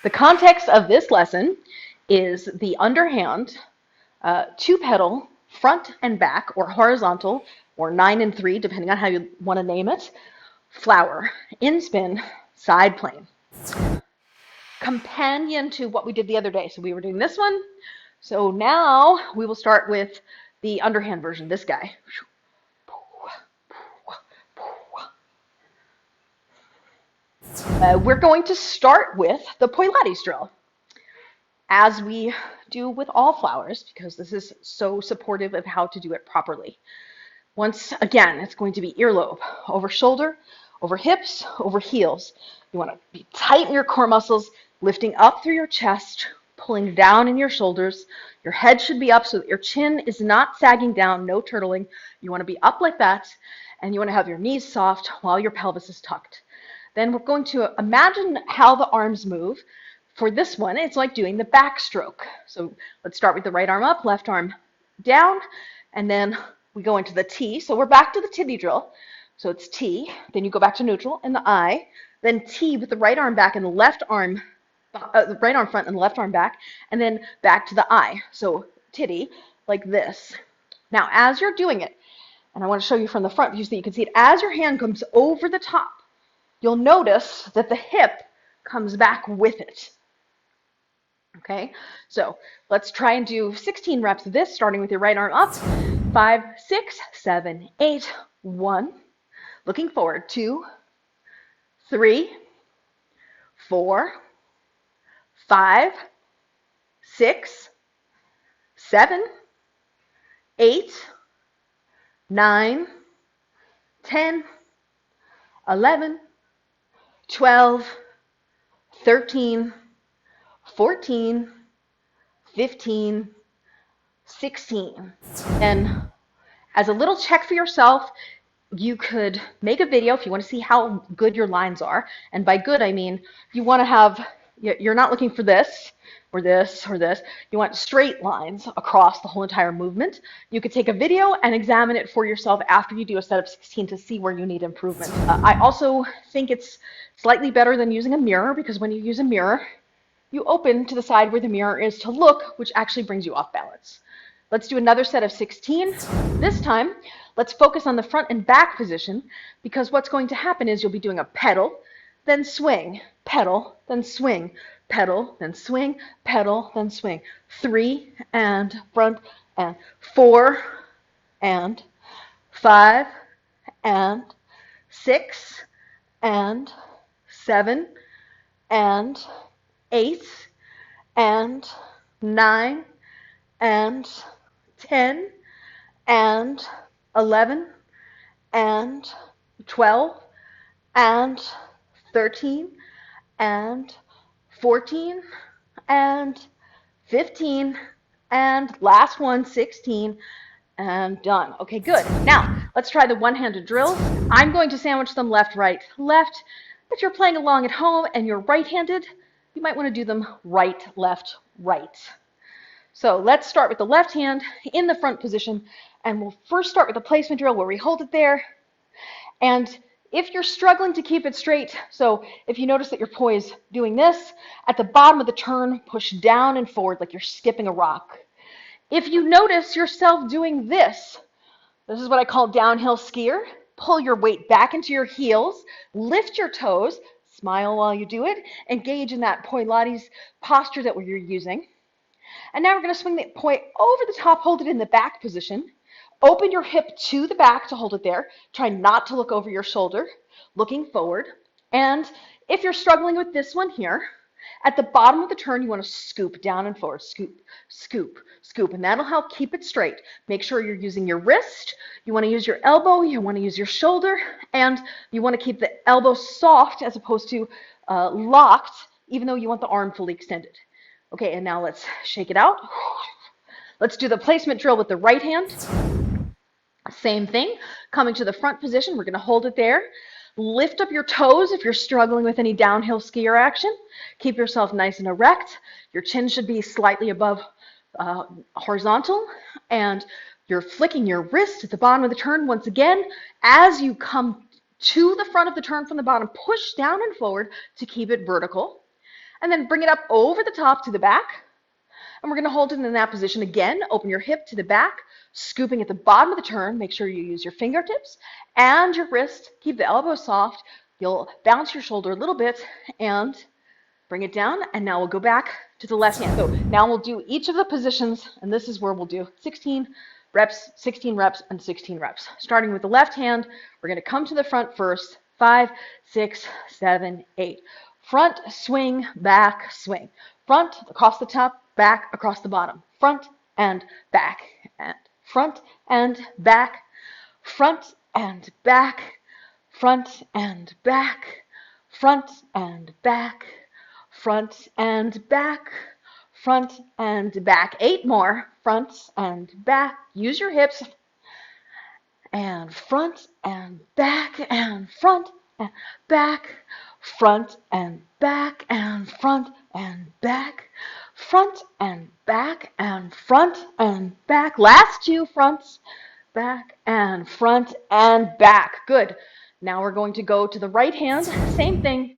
The context of this lesson is the underhand, two petal, front and back, or horizontal, or 9 and 3, depending on how you want to name it, flower, inspin, side plane. Companion to what we did the other day. So we were doing this one. So now we will start with the underhand version, this guy. We're going to start with the Poilates drill, as we do with all flowers, because this is so supportive of how to do it properly. Once again, it's going to be earlobe, over shoulder, over hips, over heels. You want to be tight in your core muscles, lifting up through your chest, pulling down in your shoulders. Your head should be up so that your chin is not sagging down, no turtling. You want to be up like that, and you want to have your knees soft while your pelvis is tucked. Then we're going to imagine how the arms move. For this one, it's like doing the backstroke. So let's start with the right arm up, left arm down, and then we go into the T. So we're back to the TITI drill. So it's T, then you go back to neutral and the I, then T with the right arm back and the left arm, the right arm front and the left arm back, and then back to the I. So TITI, like this. Now, as you're doing it, and I want to show you from the front view so that you can see it, as your hand comes over the top, you'll notice that the hip comes back with it. Okay, so let's try and do 16 reps of this, starting with your right arm up. 5, 6, 7, 8, 1. Looking forward. 2, 3, 4, 5, 6, 7, 8, 9, 10, 11, 12, 13, 14, 15, 16. And as a little check for yourself, you could make a video if you want to see how good your lines are. And by good, I mean you want to have, you're not looking for this or this or this. You want straight lines across the whole entire movement. You could take a video and examine it for yourself after you do a set of 16 to see where you need improvement. I also think it's slightly better than using a mirror, because when you use a mirror, you open to the side where the mirror is to look, which actually brings you off balance. Let's do another set of 16. This time, let's focus on the front and back position, because what's going to happen is you'll be doing a pedal, then swing, pedal, then swing, pedal, then swing, pedal, then swing. 3 and front and 4 and 5 and 6 and 7 and 8 and 9 and 10 and 11 and 12 and 13 and 14 and 15 and last one, 16, and done. Okay, good. Now, let's try the one-handed drills. I'm going to sandwich them left, right, left. If you're playing along at home and you're right-handed, you might want to do them right, left, right. So let's start with the left hand in the front position, and we'll first start with the placement drill where we hold it there. And if you're struggling to keep it straight, so if you notice that your poi is doing this, at the bottom of the turn, push down and forward like you're skipping a rock. If you notice yourself doing this, this is what I call downhill skier. Pull your weight back into your heels, lift your toes, smile while you do it, engage in that Poilates posture that you're using. And now we're going to swing the poi over the top, hold it in the back position. Open your hip to the back to hold it there. Try not to look over your shoulder, looking forward. And if you're struggling with this one here, at the bottom of the turn, you want to scoop down and forward. Scoop, scoop, scoop. And that'll help keep it straight. Make sure you're using your wrist. You want to use your elbow. You want to use your shoulder. And you want to keep the elbow soft as opposed to locked, even though you want the arm fully extended. Okay, and now let's shake it out. Let's do the placement drill with the right hand. Same thing. Coming to the front position, we're going to hold it there. Lift up your toes if you're struggling with any downhill skier action. Keep yourself nice and erect. Your chin should be slightly above horizontal, and you're flicking your wrist at the bottom of the turn. Once again, as you come to the front of the turn from the bottom, push down and forward to keep it vertical. And then bring it up over the top to the back. And we're going to hold it in that position again. Open your hip to the back, scooping at the bottom of the turn. Make sure you use your fingertips and your wrist. Keep the elbow soft. You'll bounce your shoulder a little bit and bring it down. And now we'll go back to the left hand. So now we'll do each of the positions, and this is where we'll do 16 reps, 16 reps, and 16 reps. Starting with the left hand, we're going to come to the front first. 5, 6, 7, 8. Front, swing, back, swing. Front, across the top, back, across the bottom. Front and back, and front and back, front and back, front and back, front and back, front and back, front and back. 8 more. Front and back. Use your hips. And front and back and front and back, front and back and front and back, front and back and front and back. Last 2 fronts, back and front and back. Good. Now we're going to go to the right hand. Same thing.